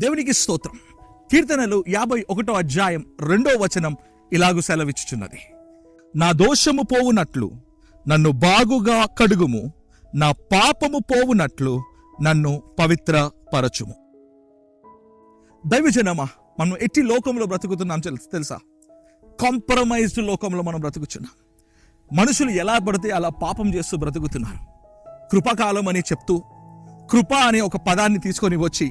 దేవునికి స్తోత్రం. కీర్తనలు 51వ అధ్యాయం 2వ వచనం ఇలాగు సెలవిచ్చుచున్నది. నా దోషము పోవునట్లు నన్ను బాగుగా కడుగుము, నా పాపము పోవునట్లు నన్ను పవిత్రపరచుము. దైవజనమా, మనం ఎట్టి లోకంలో బ్రతుకుతున్నాం తెలుసా? కాంప్రమైజ్డ్ లోకంలో మనం బ్రతుకుతున్నాం. మనుషులు ఎలా పడితే అలా పాపం చేస్తూ బ్రతుకుతున్నారు. కృపకాలం అని చెప్తూ కృప అనే ఒక పదాన్ని తీసుకొని వచ్చి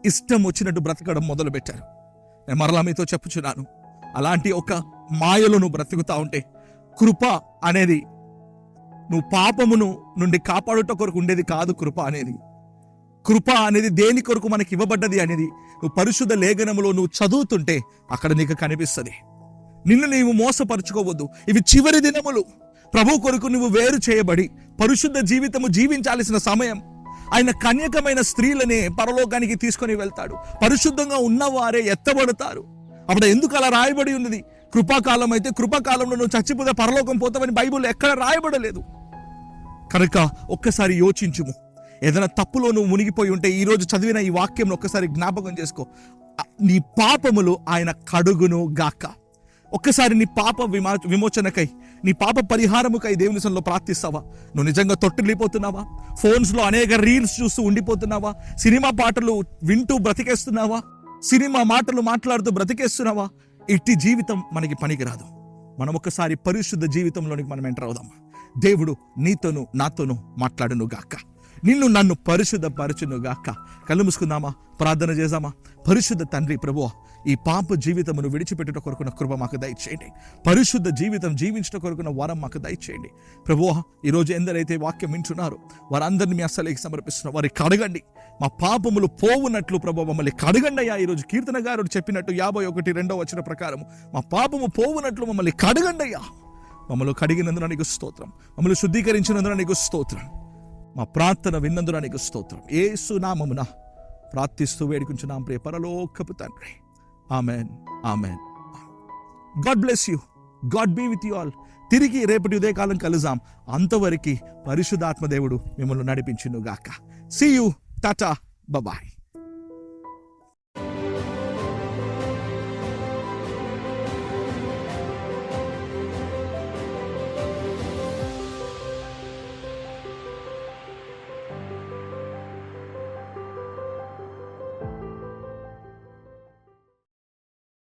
ఇష్టం వచ్చినట్టు బ్రతకడం మొదలుపెట్టారు. నేను మరలా మీతో చెప్పుచున్నాను, అలాంటి ఒక మాయలో నువ్వు బ్రతుకుతా ఉంటే కృప అనేది నువ్వు పాపమును నుండి కాపాడుట కొరకు ఉండేది కాదు. కృప అనేది దేని కొరకు మనకి ఇవ్వబడ్డది అనేది నువ్వు పరిశుద్ధ లేఖనములో నువ్వు చదువుతుంటే అక్కడ నీకు కనిపిస్తుంది. నిన్ను నీవు మోసపరుచుకోవద్దు. ఇవి చివరి దినములు. ప్రభు కొరకు నువ్వు వేరు చేయబడి పరిశుద్ధ జీవితము జీవించాల్సిన సమయం. ఆయన కన్యకమైన స్త్రీలనే పరలోకానికి తీసుకొని వెళ్తాడు. పరిశుద్ధంగా ఉన్నవారే ఎత్తబడతారు. అప్పుడు ఎందుకు అలా రాయబడి ఉన్నది? కృపాకాలం అయితే కృపాకాలంలో నువ్వు చచ్చిపోతే పరలోకం పోతావని బైబిల్ ఎక్కడ రాయబడలేదు. కనుక ఒక్కసారి యోచించుము. ఏదైనా తప్పులో నువ్వు మునిగిపోయి ఉంటే ఈరోజు చదివిన ఈ వాక్యం ఒక్కసారి జ్ఞాపకం చేసుకో. నీ పాపములు ఆయన కడుగును గాక. ఒక్కసారి నీ పాప విమోచనకై, నీ పాప పరిహారముకై దేవుని సన్నిధిలో ప్రార్థిస్తావా? నువ్వు నిజంగా తొట్టిల్లిపోతున్నావా? ఫోన్స్లో అనేక రీల్స్ చూస్తూ ఉండిపోతున్నావా? సినిమా పాటలు వింటూ బ్రతికేస్తున్నావా? సినిమా మాటలు మాట్లాడుతూ బ్రతికేస్తున్నావా? ఇట్టి జీవితం మనకి పనికిరాదు. మనం ఒక్కసారి పరిశుద్ధ జీవితంలోనికి మనం ఎంటర్ అవుదామా? దేవుడు నీతోను నాతోను మాట్లాడును గాక. నిన్ను నన్ను పరిశుద్ధపరచును గాక. కళ్ళు మూసుకుందామా? ప్రార్థన చేద్దామా? పరిశుద్ధ తండ్రి ప్రభువా, ఈ పాప జీవితమును విడిచిపెట్టుట కొరకున్న కృప మాకు దయచేయండి. పరిశుద్ధ జీవితం జీవించట కొరకున్న వరం మాకు దయచేయండి. ప్రభువా, ఈరోజు ఎందరైతే వాక్యం వింటున్నారో వారందరినీ మీ అస్సలేకి సమర్పిస్తున్నారు. వారికి కడగండి. మా పాపములు పోవునట్లు ప్రభువా మమ్మల్ని కడగండి అయ్యా. ఈరోజు కీర్తనగారుడు చెప్పినట్టు 51:2 వచనం ప్రకారము మా పాపము పోవునట్లు మమ్మల్ని కడగండి అయ్యా. మమ్మల్ని కడిగినందున నీకు స్తోత్రం. మమ్మల్ని శుద్ధీకరించినందున నీకు స్తోత్రం. మా ప్రార్థన విన్నందున నీకు స్తోత్రం. యేసు నామమున ప్రార్థిస్తూ వేడుకుంటున్నాం ప్రియ పరలోకపు తండ్రి. Amen, amen. God bless you. God be with you all. తిరిగి రేపటి ఉదయకాలం కలుద్దాం. అంతవరకు పరిశుద్ధాత్మ దేవుడు మిమ్మల్ని నడిపించును గాక. See you. టాటా. బాయ్.